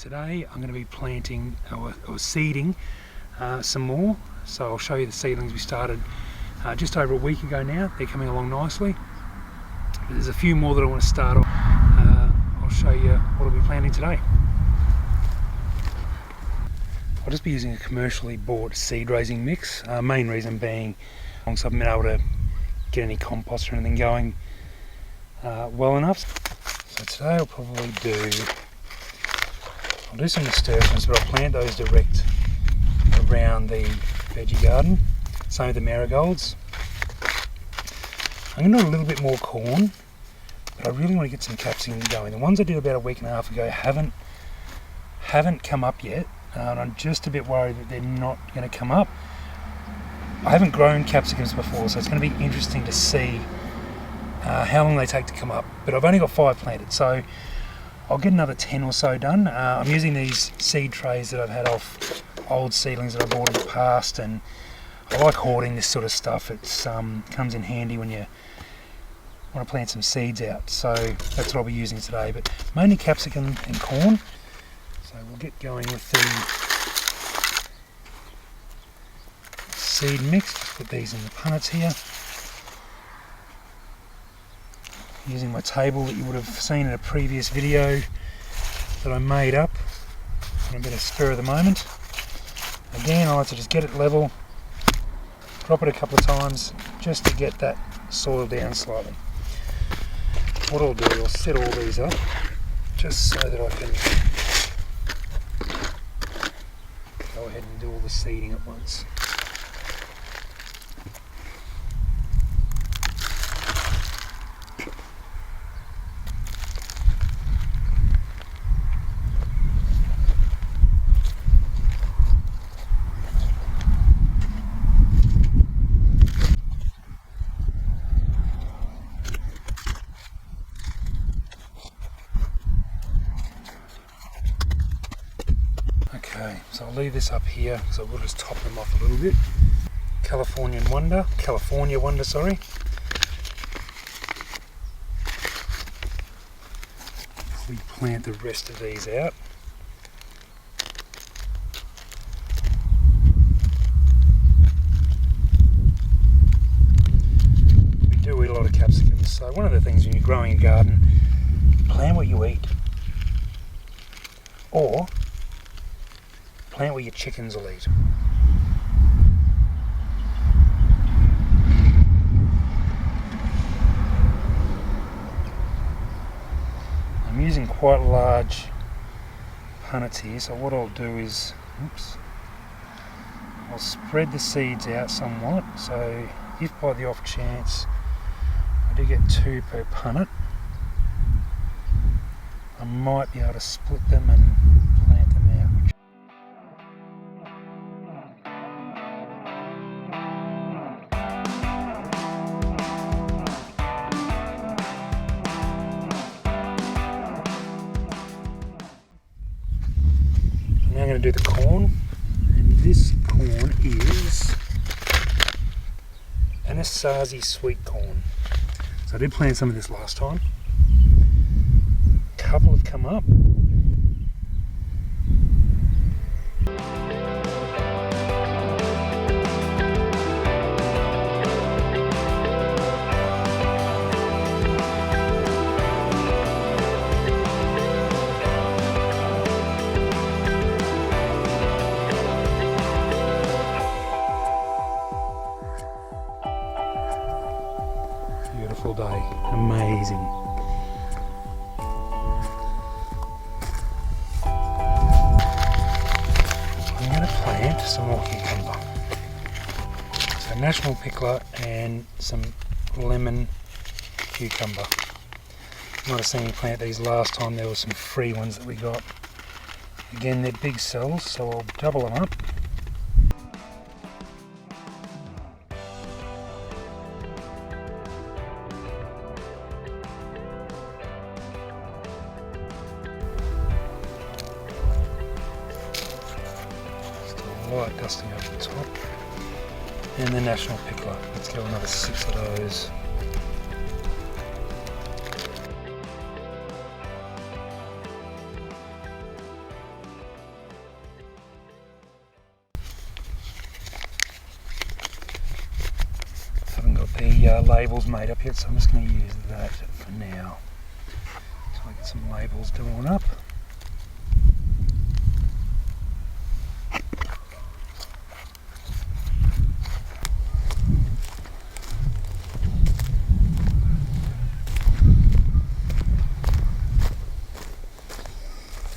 Today I'm going to be planting or seeding some more. So I'll show you the seedlings we started just over a week ago now. They're coming along nicely. But there's a few more that I want to start off. I'll show you what I'll be planting today. I'll just be using a commercially bought seed raising mix. Main reason being so I haven't been able to get any compost or anything going well enough. So today I'll probably do some nasturtiums, but I'll plant those direct around the veggie garden. Same with the marigolds. I'm going to do a little bit more corn, but I really want to get some capsicum going. The ones I did about a week and a half ago haven't come up yet, and I'm just a bit worried that they're not going to come up. I haven't grown capsicums before, so it's going to be interesting to see how long they take to come up. But I've only got 5 planted, so I'll get another 10 or so done. I'm using these seed trays that I've had off old seedlings that I bought in the past, and I like hoarding this sort of stuff. It's comes in handy when you want to plant some seeds out. So that's what I'll be using today, but mainly capsicum and corn. So we'll get going with the seed mix. Just put these in the punnets here. Using my table that you would have seen in a previous video that I made up in a bit of spur of the moment. Again, I like to just get it level, drop it a couple of times just to get that soil down slightly. What I'll do, I'll set all these up just so that I can go ahead and do all the seeding at once. Okay, so I'll leave this up here because I will just top them off a little bit. California Wonder, sorry. We plant the rest of these out. We do eat a lot of capsicums, so one of the things when you're growing a garden, plan what you eat. Or plant where your chickens will eat. I'm using quite large punnets here, so what I'll do is, I'll spread the seeds out somewhat, so if by the off chance I do get 2 per punnet, I might be able to split them and plant them out. Now I'm going to do the corn, and this corn is Anasazi sweet corn. So I did plant some of this last time. A couple have come up. Beautiful day, amazing. I'm going to plant some more cucumber. So national pickler and some lemon cucumber. You might have seen me plant these last time. There were some free ones that we got. Again, they're big cells, so I'll double them up. Light dusting over the top, and the national pickler. Let's get another 6 of those. labels made up yet, so I'm just going to use that for now. So I get some labels drawn up.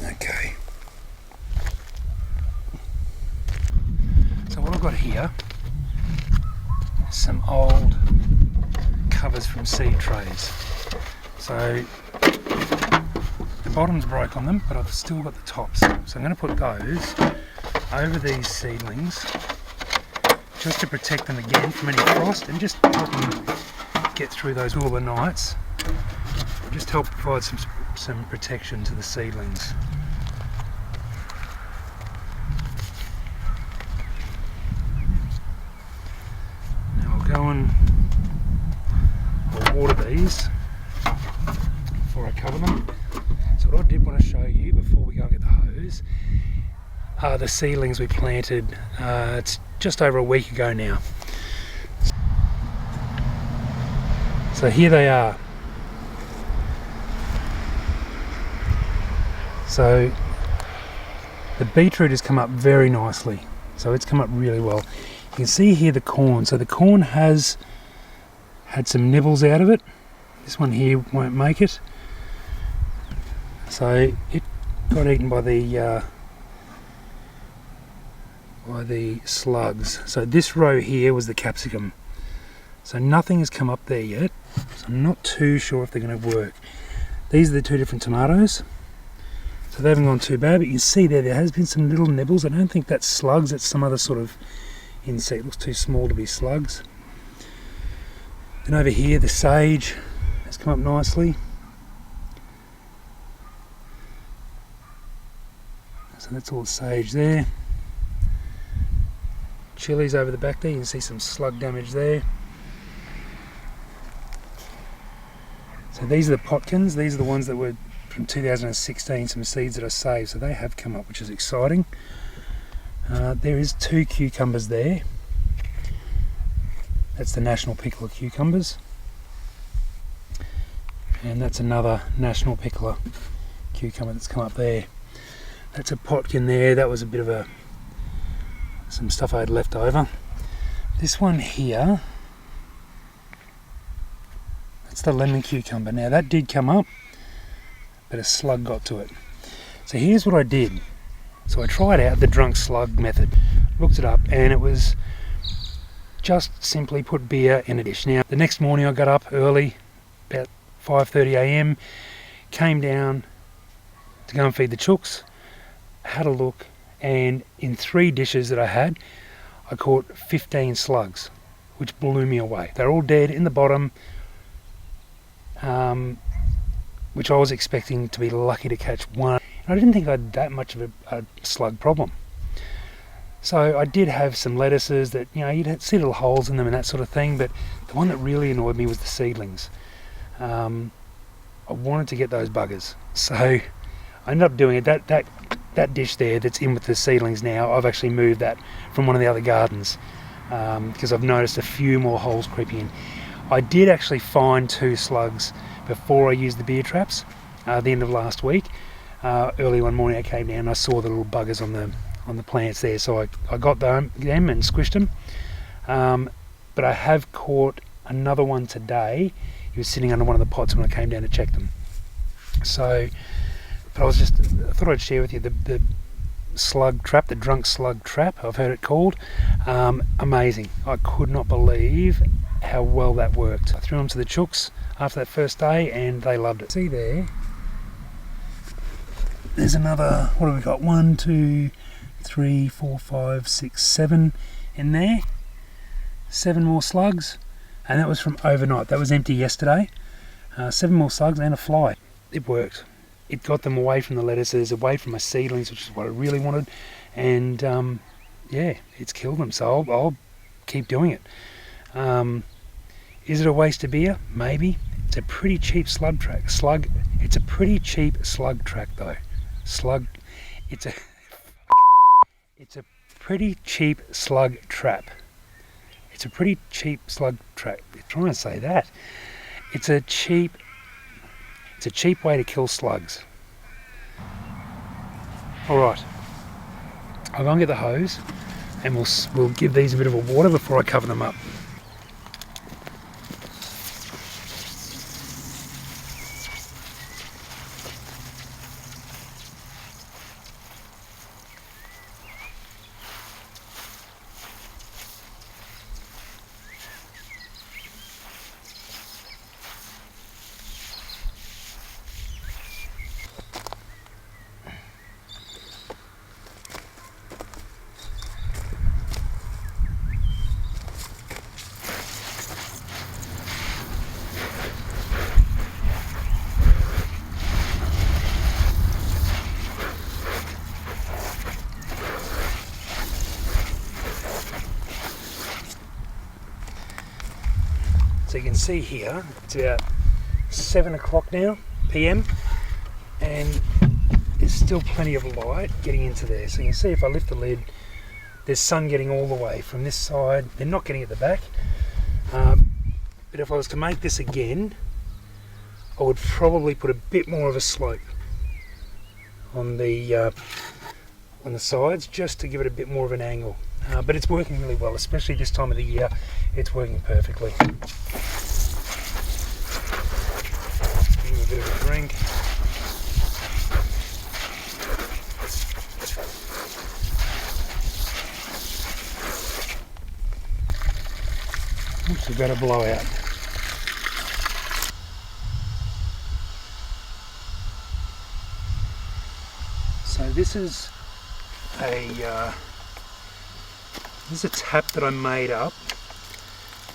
Okay. So what I've got here is some old covers from seed trays. So the bottom's broke on them, but I've still got the tops. So I'm going to put those over these seedlings just to protect them again from any frost and just help them get through those cooler nights. Just help provide some protection to the seedlings. Now I'll go and water these before I cover them. So what I did want to show you before we go and get the hose are the seedlings we planted. It's just over a week ago now. So here they are. So the beetroot has come up very nicely. So it's come up really well. You can see here the corn. So the corn has had some nibbles out of it. This one here won't make it. So it got eaten by the slugs. So this row here was the capsicum. So nothing has come up there yet. So I'm not too sure if they're going to work. These are the two different tomatoes. So they haven't gone too bad, but you can see there has been some little nibbles. I don't think that's slugs, it's some other sort of insect. It looks too small to be slugs. And over here the sage has come up nicely. So that's all the sage there. Chilies over the back there, you can see some slug damage there. So these are the potkins, these are the ones that were from 2016, some seeds that I saved, so they have come up, which is exciting. There is 2 cucumbers there. That's the National Pickler cucumbers, and that's another National Pickler cucumber that's come up there. That's a potkin there. That was a bit of some stuff I had left over. This one here, that's the lemon cucumber. Now that did come up, but a slug got to it. So here's what I did. So I tried out the drunk slug method, looked it up, and it was just simply put beer in a dish. Now the next morning I got up early, about 5:30 a.m, came down to go and feed the chooks, had a look, and in 3 dishes that I had, I caught 15 slugs, which blew me away. They're all dead in the bottom, which I was expecting to be lucky to catch one. And I didn't think I had that much of a slug problem. So I did have some lettuces that, you know, you'd see little holes in them and that sort of thing, but the one that really annoyed me was the seedlings. I wanted to get those buggers. So I ended up doing it. That dish there that's in with the seedlings now, I've actually moved that from one of the other gardens because I've noticed a few more holes creeping in. I did actually find 2 slugs before I used the beer traps at the end of last week. Early one morning I came down and I saw the little buggers on the plants there, so I got them and squished them. But I have caught another one today. He was sitting under one of the pots when I came down to check them. So, but I thought I'd share with you the slug trap, the drunk slug trap, I've heard it called. Amazing. I could not believe how well that worked. I threw them to the chooks after that first day and they loved it. See there, there's another, what have we got, 1, 2, 3, 4, 5, 6, 7 in there. 7 more slugs, and that was from overnight. That was empty yesterday. 7 more slugs and a fly. It worked. It got them away from the lettuces, away from my seedlings, which is what I really wanted, and yeah, it's killed them. So I'll keep doing it. Is it a waste of beer? Maybe. It's a pretty cheap slug track. It's a pretty cheap slug track though. It's a pretty cheap slug trap. it's a pretty cheap slug trap. They're trying to say that. It's a cheap way to kill slugs. Alright, I'll go and get the hose and we'll give these a bit of a water before I cover them up. So you can see here, it's about 7 o'clock now, PM, and there's still plenty of light getting into there. So you can see if I lift the lid, there's sun getting all the way from this side. They're not getting at the back. But if I was to make this again, I would probably put a bit more of a slope on the sides, just to give it a bit more of an angle. But it's working really well, especially this time of the year. It's working perfectly. Give me a bit of a drink. Oops, we've got a blowout. So this is a tap that I made up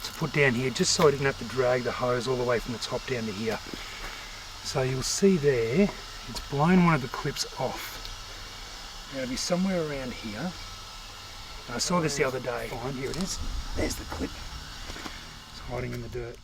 to put down here, just so I didn't have to drag the hose all the way from the top down to here. So you'll see there, it's blown one of the clips off. Now it'll be somewhere around here. I saw this the other day. Fine, here it is. There's the clip. It's hiding in the dirt.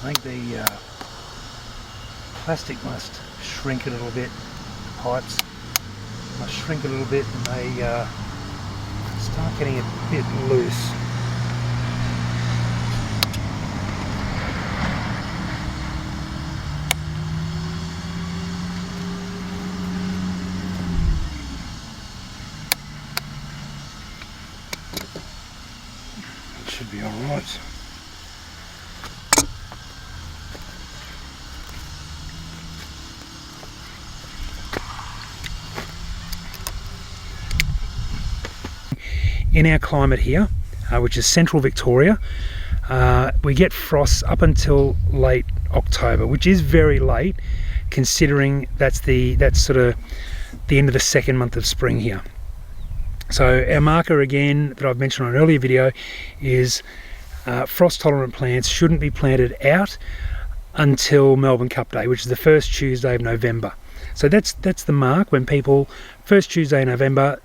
I think the plastic must shrink a little bit, the pipes must shrink a little bit, and they start getting a bit loose. It should be alright. In our climate here, which is central Victoria, we get frosts up until late October, which is very late considering that's sort of the end of the second month of spring here. So our marker again that I've mentioned on an earlier video is frost tolerant plants shouldn't be planted out until Melbourne Cup Day, which is the first Tuesday of November. So that's the mark when people, first Tuesday in November,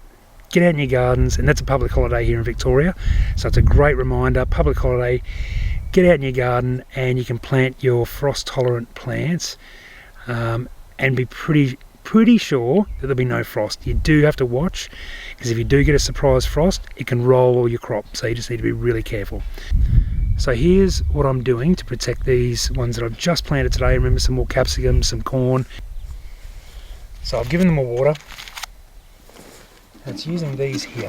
get out in your gardens, and that's a public holiday here in Victoria, so it's a great reminder, public holiday, get out in your garden and you can plant your frost tolerant plants and be pretty sure that there'll be no frost. You do have to watch, because if you do get a surprise frost, it can roll all your crop, so you just need to be really careful. So here's what I'm doing to protect these ones that I've just planted today. Remember, some more capsicum, some corn. So I've given them a water. It's using these here.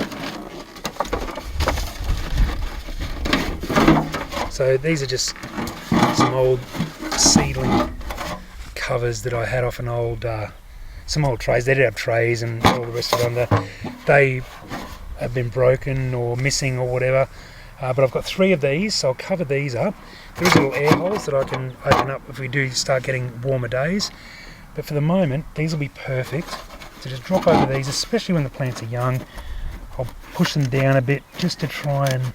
So these are just some old seedling covers that I had off an old, some old trays. They did have trays and all the rest of them. They have been broken or missing or whatever. But I've got 3 of these, so I'll cover these up. There's little air holes that I can open up if we do start getting warmer days. But for the moment, these will be perfect to just drop over these, especially when the plants are young. I'll push them down a bit just to try and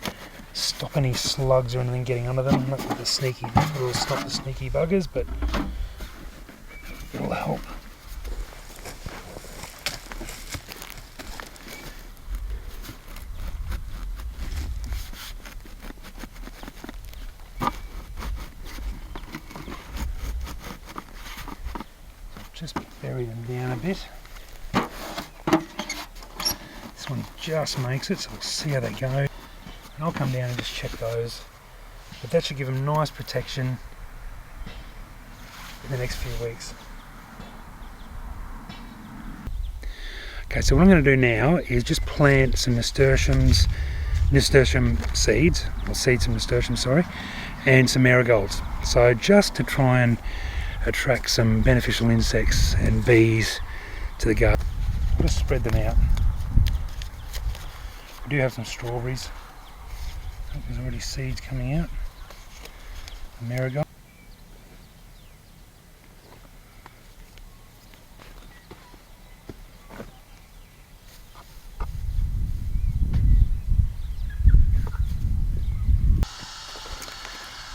stop any slugs or anything getting under them. Not that the sneaky, it'll stop the sneaky buggers, but it'll help. Just bury them down a bit. This one just makes it, so we'll see how they go. And I'll come down and just check those. But that should give them nice protection in the next few weeks. Okay, so what I'm going to do now is just plant some nasturtium seeds, or seeds from nasturtium, sorry, and some marigolds. So just to try and attract some beneficial insects and bees to the garden. I'll just spread them out. We do have some strawberries. I think there's already seeds coming out. The marigold.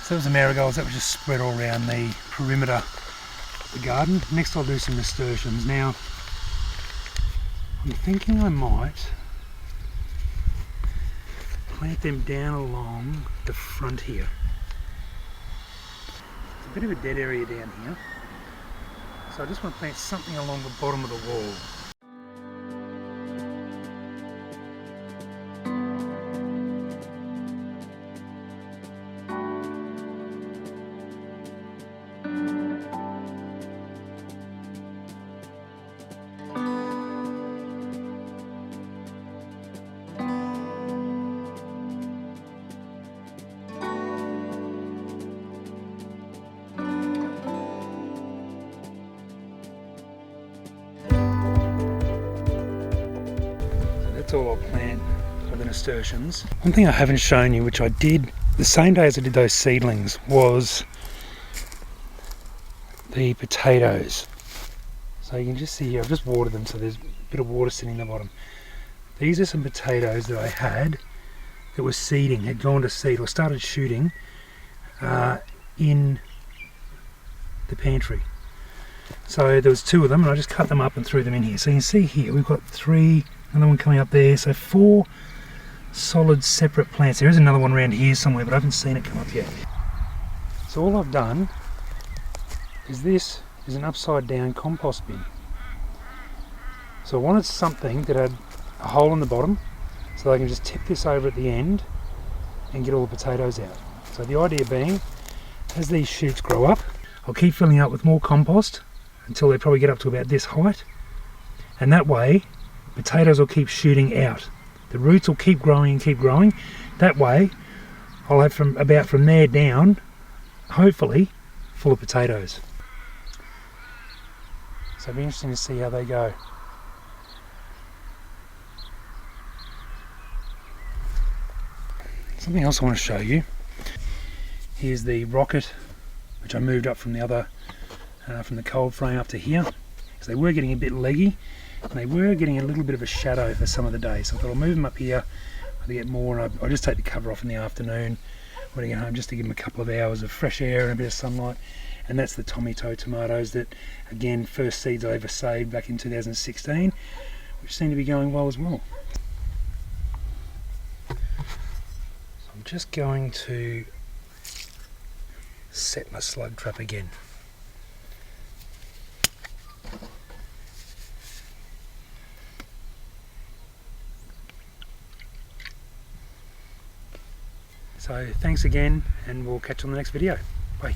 So that was the marigolds that were just spread all around the perimeter of the garden. Next I'll do some nasturtiums. Now I'm thinking I might plant them down along the front here. It's a bit of a dead area down here, so I just want to plant something along the bottom of the wall. That's all I'll plant of the nasturtiums. One thing I haven't shown you, which I did the same day as I did those seedlings, was the potatoes. So you can just see here, I've just watered them, so there's a bit of water sitting in the bottom. These are some potatoes that I had that were seeding, had gone to seed or started shooting in the pantry. So there was 2 of them, and I just cut them up and threw them in here. So you can see here we've got 3, another one coming up there, so 4 solid separate plants. There is another one around here somewhere, but I haven't seen it come up yet. So all I've done is this is an upside down compost bin. So I wanted something that had a hole in the bottom so I can just tip this over at the end and get all the potatoes out. So the idea being, as these shoots grow up, I'll keep filling up with more compost until they probably get up to about this height, and that way potatoes will keep shooting out. The roots will keep growing and keep growing. That way I'll have from there down, hopefully, full of potatoes. So it'll be interesting to see how they go. Something else I want to show you. Here's the rocket, which I moved up from the other, from the cold frame up to here, because they were getting a bit leggy. And they were getting a little bit of a shadow for some of the day, so I thought I'll move them up here to get more, and I'll just take the cover off in the afternoon when I get home, just to give them a couple of hours of fresh air and a bit of sunlight. And that's the Tommy-Toe tomatoes that, again, first seeds I ever saved back in 2016, which seem to be going well as well. So I'm just going to set my slug trap again. So thanks again, and we'll catch you on the next video. Bye.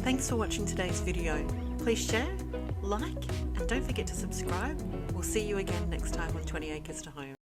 Thanks for watching today's video. Please share, like, and don't forget to subscribe. We'll see you again next time on 20 Acres to Home.